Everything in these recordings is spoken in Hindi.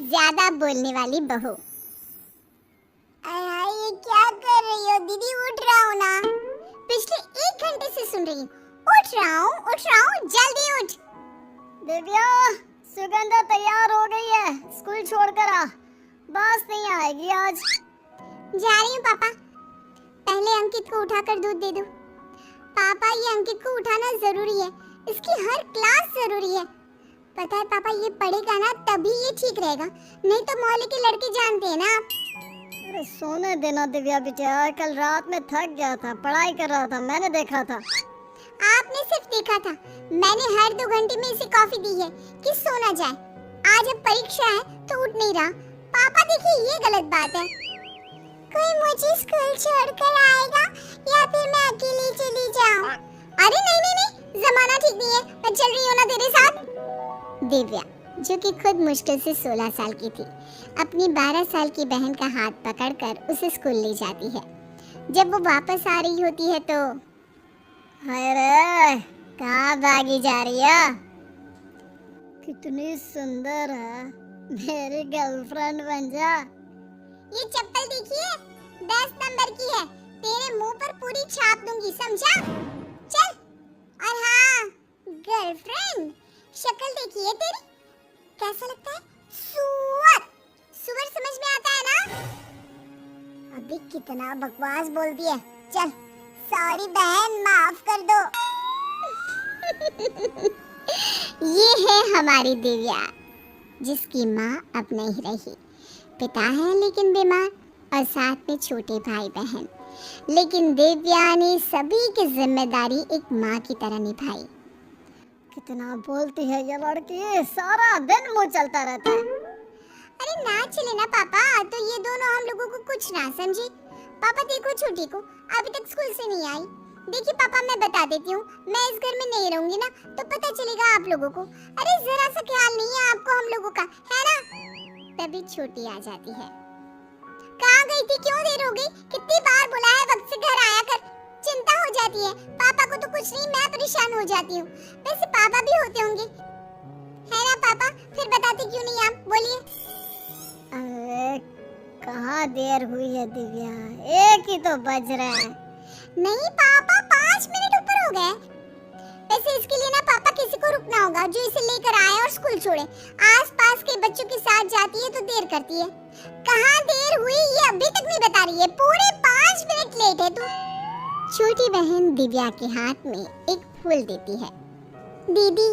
ज्यादा बोलने वाली बहू। ये क्या कर रही हो दीदी? उठ रहा हूँ ना, पिछले 1 घंटे से सुन रही हूँ। उठ रहा हूँ, जल्दी उठ। दिव्या, सुगंधा तैयार हो गई है, स्कूल छोड़कर आ, बस नहीं आएगी आज। जा रही हूँ पापा, पहले अंकित को उठाकर दूध दे दो। पापा ये अंकित को उठाना जरूरी है, इसकी हर क्लास जरूरी है। पता है पापा, ये पढ़ेगा ना तभी ये ठीक रहेगा, नहीं तो मोहल्ले के लड़के जानते हैं ना। अरे सोने देना दिव्या बेटा, कल रात में थक गया था, पढ़ाई कर रहा था, मैंने देखा था। आपने सिर्फ देखा था, मैंने हर 2 घंटे में इसे कॉफी दी है कि सोना जाए। आज अब परीक्षा है तो उठ नहीं रहा। पापा देखिए, ये गलत बात है। कोई मुझे स्कूल छोड़कर आएगा या फिर मैं अकेली चली जाऊं? अरे नहीं, जमाना ठीक नहीं है, मैं चल रही हूँ ना तेरे साथ। दिव्या, जो कि खुद मुश्किल से 16 साल की थी, अपनी 12 साल की बहन का हाथ पकड़कर उसे स्कूल ले जाती है। जब वो वापस आ रही होती है तो हाय रे, कहाँ भागी जा रही है? कितनी सुंदर है, मेरी गर्लफ्रेंड बन जा। ये चप्पल देखिए, 10 नंबर की है, तेरे मुंह पर पूरी छाप दूंगी, समझा? चल। और हाँ, गर्लफ्रेंड, शक्ल देखिए तेरी, कैसा लगता है? सुअर समझ में आता है ना? अभी कितना बकवास बोलती है। चल, सॉरी बहन, माफ कर दो। ये है हमारी दिव्या, जिसकी माँ अब नहीं रही। पिता है लेकिन बीमार, और साथ में छोटे भाई बहन। लेकिन दिव्या ने सभी की जिम्मेदारी एक माँ की तरह निभाई। कितना बोलती है ये लड़की, सारा दिन मुंह चलता रहता है। अरे ना चले ना पापा, तो ये दोनों हम लोगों को कुछ ना समझे। पापा देखो, छोटी को अभी तक स्कूल से नहीं आई। देखिए पापा, मैं बता देती हूँ, मैं इस घर में नहीं रहूंगी ना तो पता चलेगा आप लोगों को। अरे जरा सा ख्याल नहीं है आपको हम लोगों का, है ना? तभी छोटी आ जाती है। कहाँ गई थी? क्यों देर हो गई? कितनी बार बुलाया, वक्त से घर आया कर। चिंता हो जाती है, पापा को तो कुछ नहीं, मैं परेशान हो जाती हूँ। वैसे पापा भी होते होंगे, है ना पापा? फिर बताते क्यों नहीं आप, बोलिए। अरे कहाँ देर हुई है दिव्या, 1 ही तो बज रहा है। नहीं पापा, 5 मिनट ऊपर हो गए। वैसे इसके लिए ना पापा किसी को रुकना होगा जो इसे लेकर आए और स्कूल छोड़े। आसपास के बच्चों के साथ जाती है तो देर करती है। कहाँ देर हुई ये अभी तक नहीं बता रही है, पूरे 5 मिनट लेट है तू। छोटी बहन दिव्या के हाथ में एक फूल देती है। दीदी,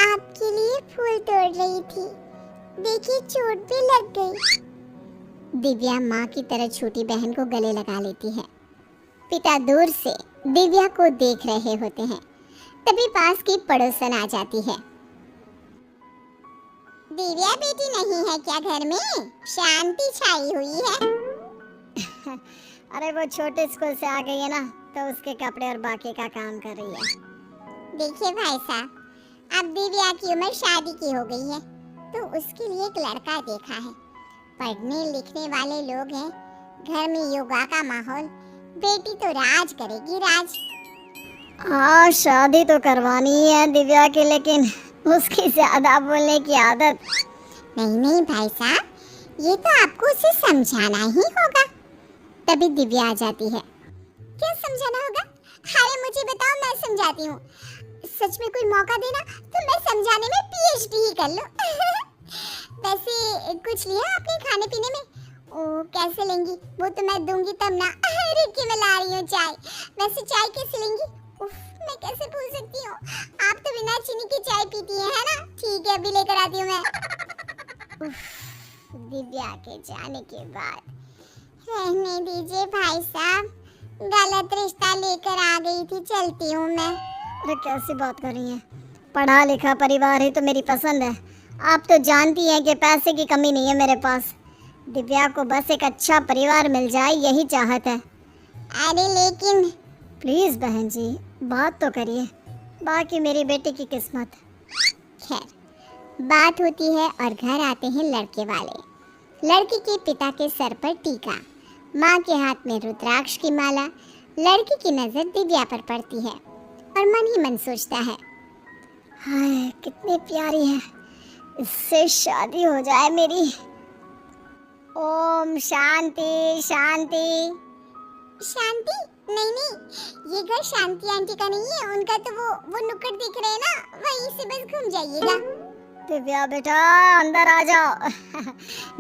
आपके लिए फूल तोड़ रही थी, देखिए चोट भी लग गई। दिव्या माँ की तरह छोटी बहन को गले लगा लेती है। पिता दूर से दिव्या को देख रहे होते हैं, तभी पास की पड़ोसन आ जाती है। दिव्या बेटी नहीं है क्या घर में? शांति छाई हुई है। अरे वो छोटे स्कूल से आ गई है ना, तो उसके कपड़े और बाकी का काम कर रही है। देखिए भाई साहब, अब दिव्या की उम्र शादी की हो गई है, तो उसके लिए एक लड़का देखा है। पढ़ने लिखने वाले लोग हैं, घर में योगा का माहौल, बेटी तो राज करेगी, राज। हाँ, शादी तो करवानी ही है दिव्या की, लेकिन उसकी ज्यादा बोलने की आदत। नहीं भाई साहब, ये तो आपको उसे समझाना ही होगा। तभी दिव्या आ जाती है। क्या समझाना होगा? अरे मुझे बताओ, मैं समझाती हूँ। सच में कोई मौका देना तो मैं समझाने में पीएचडी ही कर लूं। वैसे कुछ लिया आपने खाने पीने में? ओ कैसे लेंगी? वो तो मैं दूंगी तब ना। रुकिए, मैं ला रही हूँ चाय। वैसे चाय कैसे लेंगी? उफ, मैं कैसे भूल सकती हूँ, आप तो बिना चीनी की चाय पीती हैं, है ना? ठीक है, अभी लेकर आती हूँ मैं। उफ, दिव्या के जाने के बाद रहने दीजिए भाई साहब, गलत रिश्ता लेकर आ गई थी, चलती हूँ मैं। अरे कैसी बात कर रही हैं? पढ़ा लिखा परिवार ही तो मेरी पसंद है। आप तो जानती हैं कि पैसे की कमी नहीं है मेरे पास। दिव्या को बस एक अच्छा परिवार मिल जाए, यही चाहत है। अरे लेकिन प्लीज बहन जी, बात तो करिए, बाकी मेरी बेटी की किस्मत। खैर, बात होती है और घर आते हैं लड़के वाले। लड़की के पिता के सर पर टीका, माँ के हाथ में रुद्राक्ष की माला। लड़की की नजर दिव्या पर पड़ती है और मन ही मन सोचता है, हाय कितनी प्यारी है, इससे शादी हो जाए मेरी। ओम शांति शांति। शांति? नहीं नहीं, ये घर शांति आंटी का नहीं है, उनका तो वो नुक्कड़ दिख रहे हैं ना, वहीं से बस घूम जाइएगा। दिव्या बेटा अंदर आ जाओ।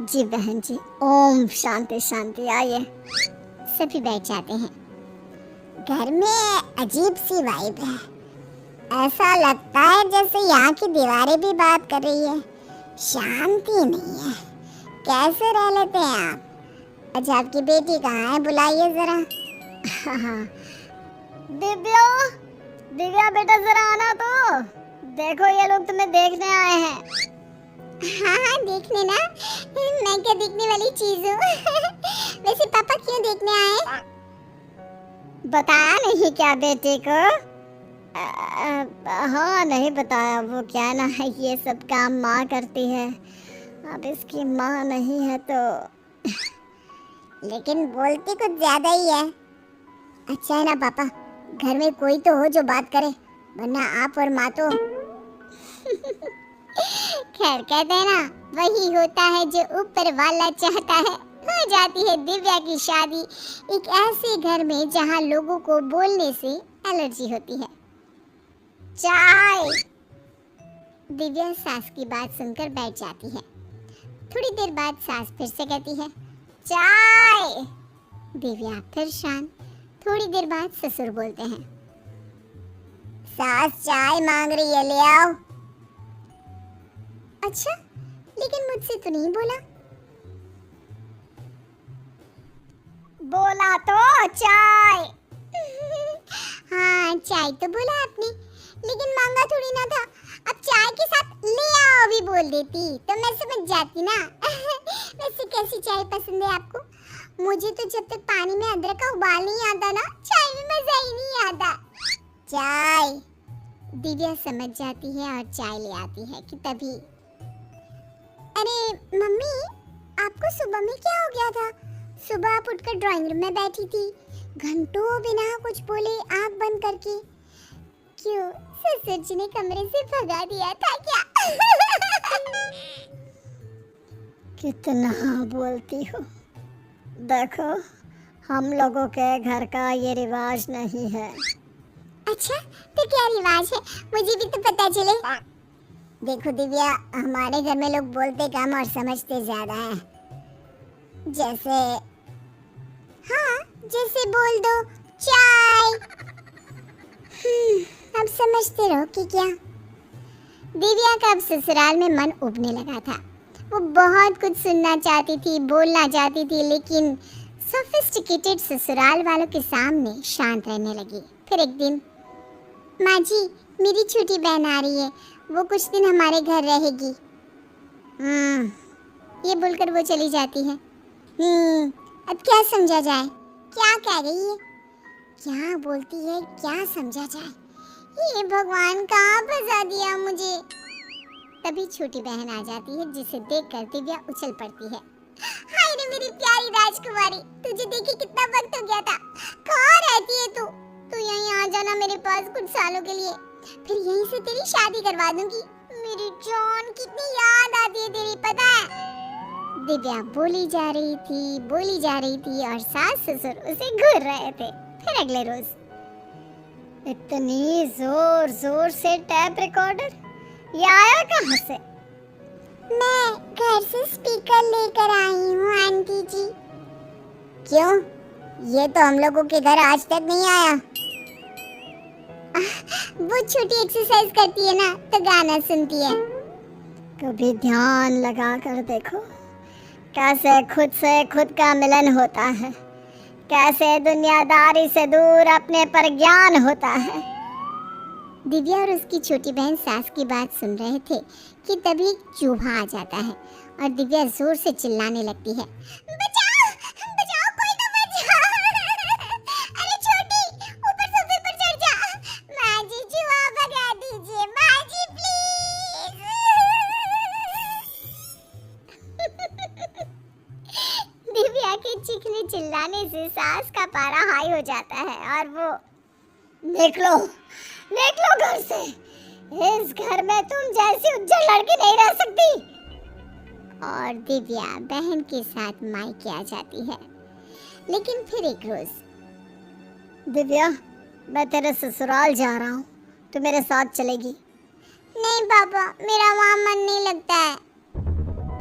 जी बहन जी, ओम शांति शांति, आइए। सभी बैठ जाते हैं। घर में अजीब सी वाइब है, ऐसा लगता है जैसे यहाँ की दीवारें भी बात कर रही है। शांति नहीं है। कैसे रह लेते हैं आप? अच्छा, आपकी बेटी कहाँ है? बुलाइए जरा। दिव्या, दिव्या बेटा जरा आना तो। देखो ये लोग तुम्हें देखने आए हैं। हाँ हाँ, देखने ना, मैं क्या देखने वाली चीज हूँ? वैसे पापा क्यों देखने आए? बताया नहीं क्या बेटे को? हाँ नहीं बताया। वो क्या ना, ये सब काम माँ करती है, अब इसकी माँ नहीं है तो। लेकिन बोलती कुछ ज्यादा ही है। अच्छा है ना पापा, घर में कोई तो हो जो बात करे, वरना आप और माँ तो खैर, कहते हैं ना, वही होता है जो ऊपर वाला चाहता है। हो जाती है दिव्या की शादी एक ऐसे घर में जहाँ लोगों को बोलने से एलर्जी होती है। चाय। दिव्या सास की बात सुनकर बैठ जाती है। थोड़ी देर बाद सास फिर से कहती है, चाय। दिव्या फिर शांत। थोड़ी देर बाद ससुर बोलते हैं, सास चाय मांग रही है, ले आओ। अच्छा, लेकिन मुझसे तो नहीं बोला। बोला तो चाय। हाँ, चाय तो बोला आपने, लेकिन मांगा थोड़ी ना था। अब चाय के साथ ले आओ भी बोल देती तो मैं समझ जाती ना। वैसे कैसी चाय पसंद है आपको? मुझे तो जब तक पानी में अदरक का उबाल नहीं आता ना, चाय में मजा ही नहीं आता। चाय। दिव्या समझ जाती है और चाय ले आती है कि तभी, अरे मम्मी, आपको सुबह में क्या हो गया था? सुबह आप उठकर ड्राइंग रूम में बैठी थी, घंटों बिना कुछ बोले आंख बंद करके। क्यों, ससुर जी ने कमरे से भगा दिया था क्या? कितना बोलती हो। देखो, हम लोगों के घर का ये रिवाज नहीं है। अच्छा, तो क्या रिवाज है? मुझे भी तो पता चले। देखो दिव्या, हमारे घर में लोग बोलते कम और समझते ज्यादा हैं। जैसे, हाँ, जैसे बोल दो चाय। अब समझते रहो कि क्या। दिव्या का अब ससुराल में मन उबने लगा था। वो बहुत कुछ सुनना चाहती थी, बोलना चाहती थी, लेकिन सोफिस्टिकेटेड ससुराल वालों के सामने शांत रहने लगी। फिर एक दिन, माँ जी, मेरी छोटी बहन आ रही है, वो कुछ दिन हमारे घर रहेगी। ये बोलकर वो चली जाती है। अब क्या समझा जाए? क्या कह रही है? क्या बोलती है? क्या समझा जाए? ये भगवान, कहाँ फंसा दिया मुझे। तभी छोटी बहन आ जाती है, जिसे देखकर दिव्या उछल पड़ती है। हाय रे मेरी प्यारी राजकुमारी, तुझे देखे कितना वक्त हो गया था। कहाँ रहती है तू? तू यहीं आ जाना मेरे पास कुछ सालों के लिए, फिर यहीं से तेरी शादी करवा दूंगी। मेरी जान, कितनी याद आती है तेरी, पता है? दिव्या बोली जा रही थी और सास ससुर उसे घूर रहे थे। फिर अगले रोज, इतनी जोर जोर से टैप रिकॉर्डर, ये आया कहाँ से? मैं घर से स्पीकर लेकर आई हूँ आंटी जी। क्यों? ये तो हम लोगों के घर आज तक नहीं आया। वो छोटी एक्सरसाइज करती है ना, तो गाना सुनती है। कभी ध्यान लगा कर देखो, कैसे खुद से खुद का मिलन होता है, कैसे दुनियादारी से दूर अपने पर ज्ञान होता है। दिव्या और उसकी छोटी बहन सास की बात सुन रहे थे कि तभी चूहा आ जाता है और दिव्या जोर से चिल्लाने लगती है, बचाओ, बचाओ, कोई तो बचाओ। अरे छोटी, ऊपर सोफे पर चढ़ जा। माँ जी, चूहा भगा दीजिए, माँ जी प्लीज। दिव्या के चीखने चिल्लाने से सास का पारा हाई हो जाता है और वो, निकलो घर से, इस घर में तुम जैसी उज्जवल लड़की नहीं रह सकती। और दिव्या बहन के साथ मायके आ जाती है। लेकिन फिर एक रोज, दिव्या, मैं तेरे ससुराल जा रहा हूँ, तू मेरे साथ चलेगी? नहीं पापा, मेरा वहाँ मन नहीं लगता है।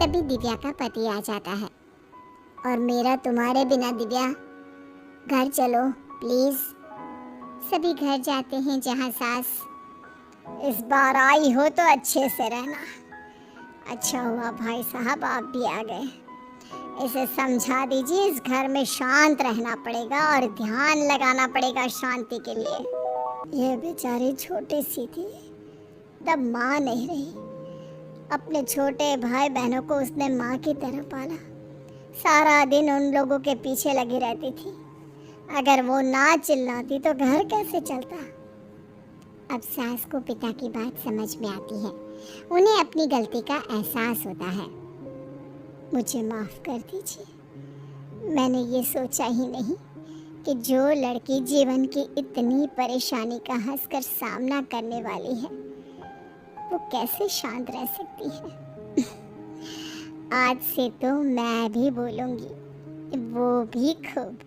तभी दिव्या का पति आ जाता है। और मेरा तुम्हारे बिना दिव्या, घर चलो प्लीज। सभी घर जाते हैं जहाँ सास। इस बार आई हो तो अच्छे से रहना। अच्छा हुआ भाई साहब आप भी आ गए। इसे समझा दीजिए इस घर में शांत रहना पड़ेगा और ध्यान लगाना पड़ेगा शांति के लिए। ये बेचारी छोटी सी थी, तब माँ नहीं रही। अपने छोटे भाई बहनों को उसने माँ की तरह पाला। सारा दिन उन लोगों के पीछे लगी रहती थी। अगर वो ना चिल्लाती तो घर कैसे चलता। अब सास को पिता की बात समझ में आती है। उन्हें अपनी गलती का एहसास होता है। मुझे माफ़ कर दीजिए, मैंने ये सोचा ही नहीं कि जो लड़की जीवन की इतनी परेशानी का हंसकर सामना करने वाली है वो कैसे शांत रह सकती है। आज से तो मैं भी बोलूँगी, वो भी खूब।